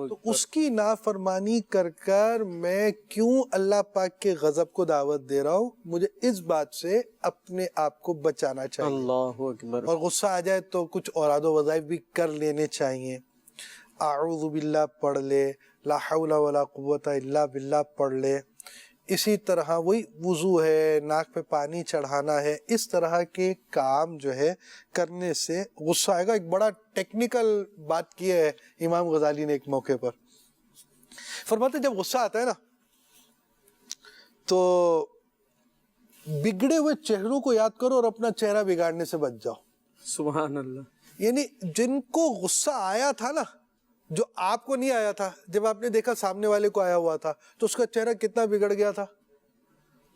C: تو اس کی نافرمانی کر کر میں کیوں اللہ پاک کے غضب کو دعوت دے رہا ہوں؟ مجھے اس بات سے اپنے آپ کو بچانا چاہیے.
B: اللہ اکبر.
C: اور غصہ آ جائے تو کچھ اوراد و وظائف بھی کر لینے چاہیے. اعوذ باللہ پڑھ لے، لا حول ولا قوت الا باللہ پڑھ لے. اسی طرح وہی وضو ہے، ناک پہ پانی چڑھانا ہے، اس طرح کے کام جو ہے کرنے سے غصہ آئے گا. ایک بڑا ٹیکنیکل بات کی ہے امام غزالی نے ایک موقع پر. فرماتے جب غصہ آتا ہے نا تو بگڑے ہوئے چہروں کو یاد کرو اور اپنا چہرہ بگاڑنے سے بچ جاؤ.
B: سبحان اللہ.
C: یعنی جن کو غصہ آیا تھا نا، جو آپ کو نہیں آیا تھا، جب آپ نے دیکھا سامنے والے کو آیا ہوا تھا تو اس کا چہرہ کتنا بگڑ گیا تھا،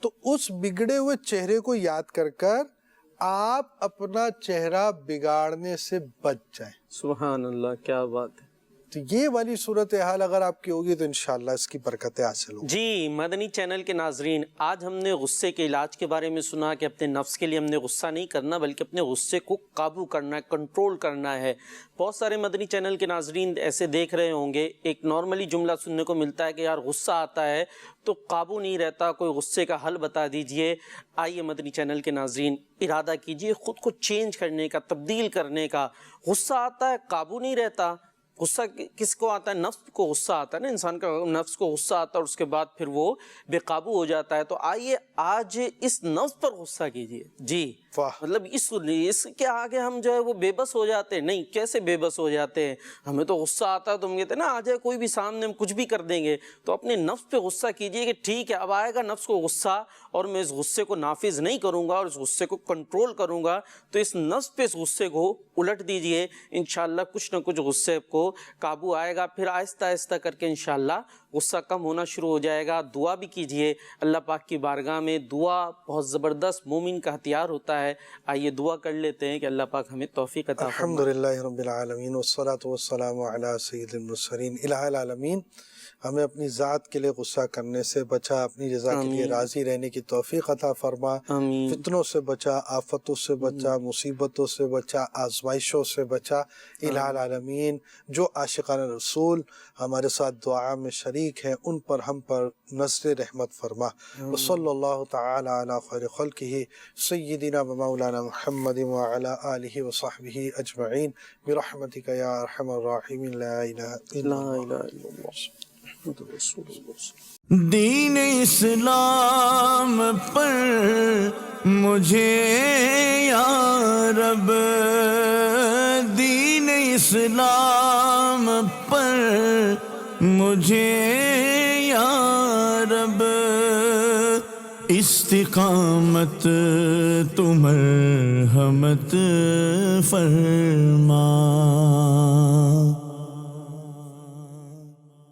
C: تو اس بگڑے ہوئے چہرے کو یاد کر کر آپ اپنا چہرہ بگاڑنے سے بچ جائیں.
B: سبحان اللہ، کیا بات ہے.
C: تو یہ والی صورتحال اگر آپ کی ہوگی تو انشاءاللہ اس کی برکتیں حاصل ہوں.
B: جی مدنی چینل کے ناظرین، آج ہم نے غصے کے علاج کے بارے میں سنا کہ اپنے نفس کے لیے ہم نے غصہ نہیں کرنا بلکہ اپنے غصے کو قابو کرنا ہے، کنٹرول کرنا ہے. بہت سارے مدنی چینل کے ناظرین ایسے دیکھ رہے ہوں گے، ایک نارملی جملہ سننے کو ملتا ہے کہ یار غصہ آتا ہے تو قابو نہیں رہتا، کوئی غصے کا حل بتا دیجئے. آئیے مدنی چینل کے ناظرین، ارادہ کیجئے خود کو چینج کرنے کا، تبدیل کرنے کا. غصہ آتا ہے، قابو نہیں رہتا، غصہ کس کو آتا ہے؟ نفس کو غصہ آتا ہے نا، انسان کا نفس کو غصہ آتا ہے اور اس کے بعد پھر وہ بے قابو ہو جاتا ہے. تو آئیے آج اس نفس پر غصہ کیجئے. جی مطلب اس کے آگے ہم جو ہے وہ بے بس ہو جاتے ہیں. نہیں، کیسے بے بس ہو جاتے ہیں؟ ہمیں تو غصہ آتا ہے تو ہم کہتے ہیں نا آ جائے کوئی بھی سامنے ہم کچھ بھی کر دیں گے. تو اپنے نفس پہ غصہ کیجئے کہ ٹھیک ہے اب آئے گا نفس کو غصہ اور میں اس غصے کو نافذ نہیں کروں گا اور اس غصے کو کنٹرول کروں گا. تو اس نفس پہ اس غصے کو الٹ دیجئے، انشاءاللہ کچھ نہ کچھ غصے کو قابو آئے گا. پھر آہستہ آہستہ کر کے انشاءاللہ غصہ کم ہونا شروع ہو جائے گا. دعا بھی کیجئے اللہ پاک کی بارگاہ میں. دعا بہت زبردست مومن کا ہتھیار ہوتا ہے. آئیے دعا کر لیتے ہیں کہ اللہ پاک ہمیں توفیق عطا فرمائے.
C: الحمدللہ رب العالمین والصلاة والسلام علی سید المرسلین. الہ العالمین ہمیں اپنی ذات کے لیے غصہ کرنے سے بچا، اپنی رضا کے لیے راضی رہنے کی توفیق عطا فرما.
B: آمین.
C: فتنوں سے بچا، آفتوں سے بچا، مصیبتوں سے بچا، آزمائشوں سے بچا. الہ العالمین جو عاشقان رسول ہمارے ساتھ دعا میں شریک ہیں ان پر ہم پر نظر رحمت فرما. وصلی اللہ تعالی علی خیر خلقہ سیدنا و مولانا محمد وعلی آلہ وصحبہ اجمعین برحمتک یا ارحم الراحمین. لا الہ الا اللہ.
A: دین اسلام پر مجھے یا رب، دین اسلام پر مجھے یا رب، استقامت تو مرحمت فرما.